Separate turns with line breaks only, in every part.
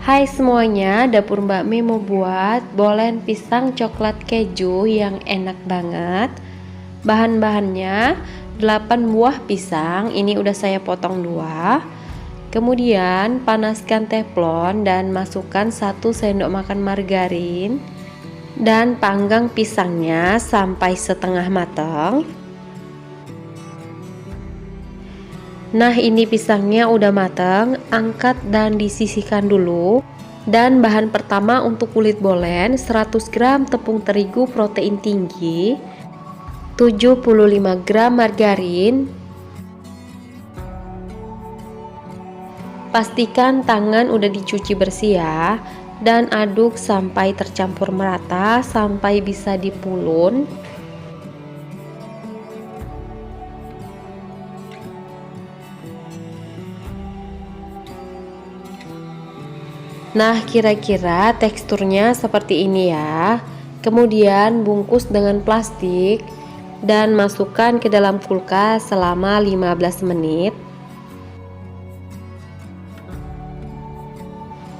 Hai semuanya, dapur Mbak Mi mau buat bolen pisang coklat keju yang enak banget. Bahan-bahannya 8 buah pisang, ini udah saya potong 2. Kemudian panaskan teflon dan masukkan 1 sendok makan margarin. Dan panggang pisangnya sampai setengah matang. Nah, ini pisangnya udah matang, angkat dan disisihkan dulu. Dan bahan pertama untuk kulit bolen, 100 gram tepung terigu protein tinggi, 75 gram margarin. Pastikan tangan udah dicuci bersih ya, dan aduk sampai tercampur merata sampai bisa dipulun. Nah, kira-kira teksturnya seperti ini ya. Kemudian bungkus dengan plastik dan masukkan ke dalam kulkas selama 15 menit.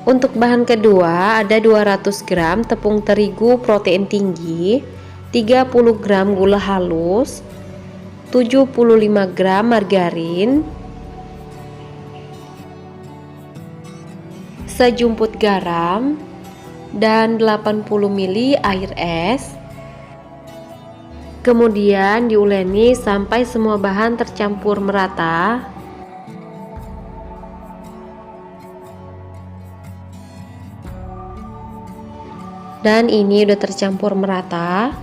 Untuk bahan kedua ada 200 gram tepung terigu protein tinggi, 30 gram gula halus, 75 gram margarin, sejumput garam, dan 80 ml air es. Kemudian diuleni sampai semua bahan tercampur merata. Dan ini udah tercampur merata.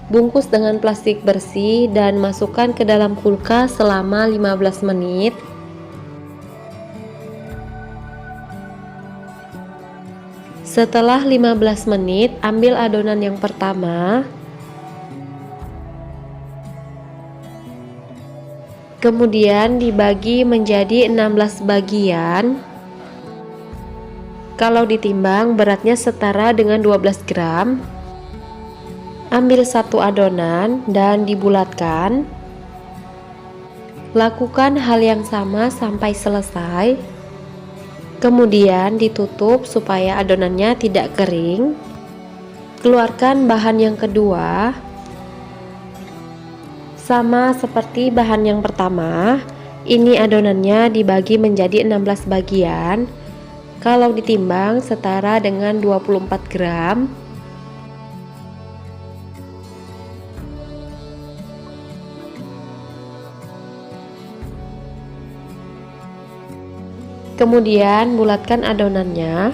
Bungkus dengan plastik bersih dan masukkan ke dalam kulkas selama 15 menit. Setelah 15 menit, ambil adonan yang pertama. Kemudian dibagi menjadi 16 bagian. Kalau ditimbang beratnya setara dengan 12 gram. Ambil satu adonan dan dibulatkan. Lakukan hal yang sama sampai selesai. Kemudian ditutup supaya adonannya tidak kering. Keluarkan bahan yang kedua. Sama seperti bahan yang pertama, ini adonannya dibagi menjadi 16 bagian. Kalau ditimbang setara dengan 24 gram. Kemudian bulatkan adonannya.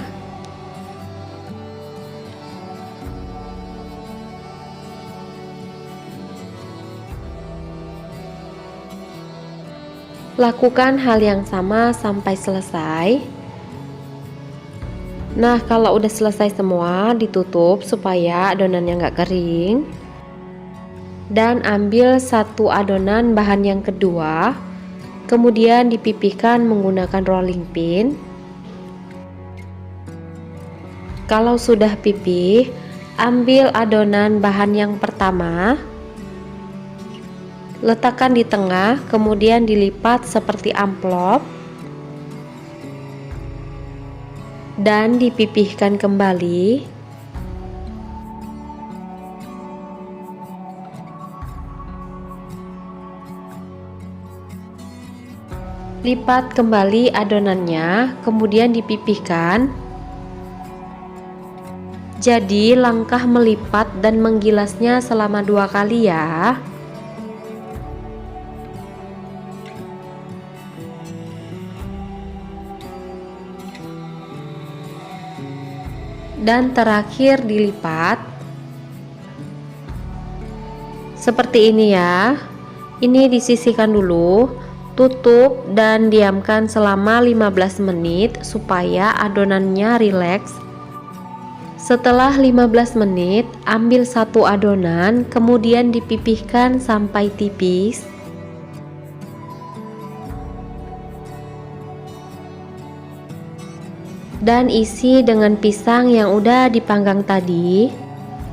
Lakukan hal yang sama sampai selesai. Nah, kalau udah selesai semua, ditutup supaya adonannya nggak kering. Dan ambil satu adonan bahan yang kedua. Kemudian dipipihkan menggunakan rolling pin. Kalau sudah pipih, ambil adonan bahan yang pertama, letakkan di tengah, kemudian dilipat seperti amplop dan dipipihkan kembali. Lipat kembali adonannya, kemudian dipipihkan. Jadi langkah melipat dan menggilasnya selama 2 kali ya. Dan terakhir dilipat. Seperti ini ya. Ini disisihkan dulu. Tutup dan diamkan selama 15 menit supaya adonannya rileks. Setelah 15 menit, ambil satu adonan, kemudian dipipihkan sampai tipis. Dan isi dengan pisang yang udah dipanggang tadi.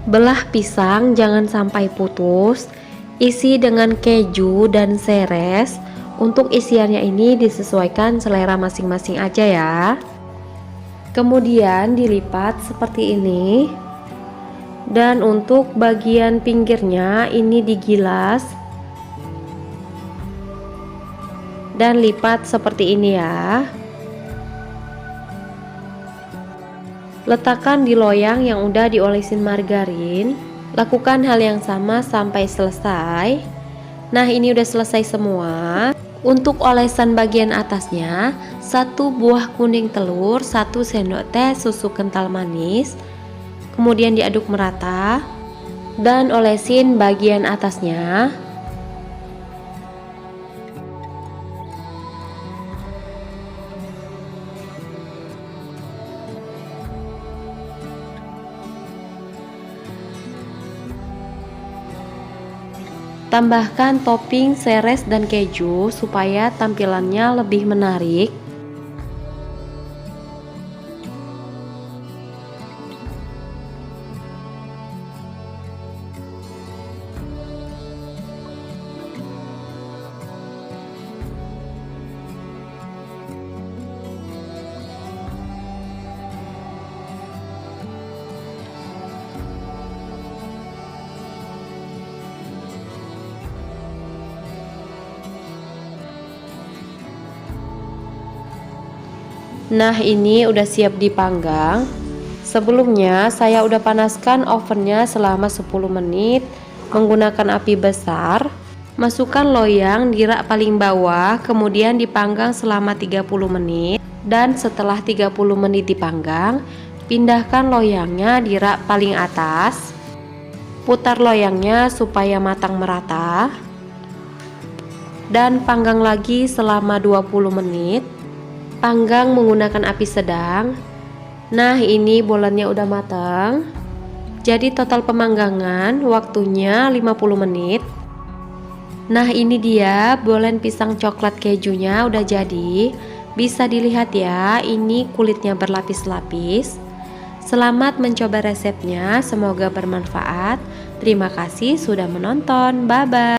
Belah pisang jangan sampai putus. Isi dengan keju dan seres. Untuk isiannya ini disesuaikan selera masing-masing aja ya. Kemudian dilipat seperti ini. Dan untuk bagian pinggirnya ini digilas dan lipat seperti ini ya. Letakkan di loyang yang udah diolesin margarin. Lakukan hal yang sama sampai selesai. Nah, ini udah selesai semua. Untuk olesan bagian atasnya, 1 buah kuning telur, 1 sendok teh susu kental manis. Kemudian diaduk merata dan olesin bagian atasnya. Tambahkan topping seres dan keju supaya tampilannya lebih menarik. Nah, ini udah siap dipanggang. Sebelumnya saya udah panaskan ovennya selama 10 menit menggunakan api besar. Masukkan loyang di rak paling bawah, kemudian dipanggang selama 30 menit. Dan setelah 30 menit dipanggang, pindahkan loyangnya di rak paling atas. Putar loyangnya supaya matang merata. Dan panggang lagi selama 20 menit. Panggang menggunakan api sedang. Nah, ini bolennya udah matang. Jadi total pemanggangan waktunya 50 menit. Nah, ini dia bolen pisang coklat kejunya udah jadi. Bisa dilihat ya, ini kulitnya berlapis-lapis. Selamat mencoba resepnya, semoga bermanfaat. Terima kasih sudah menonton. Bye bye.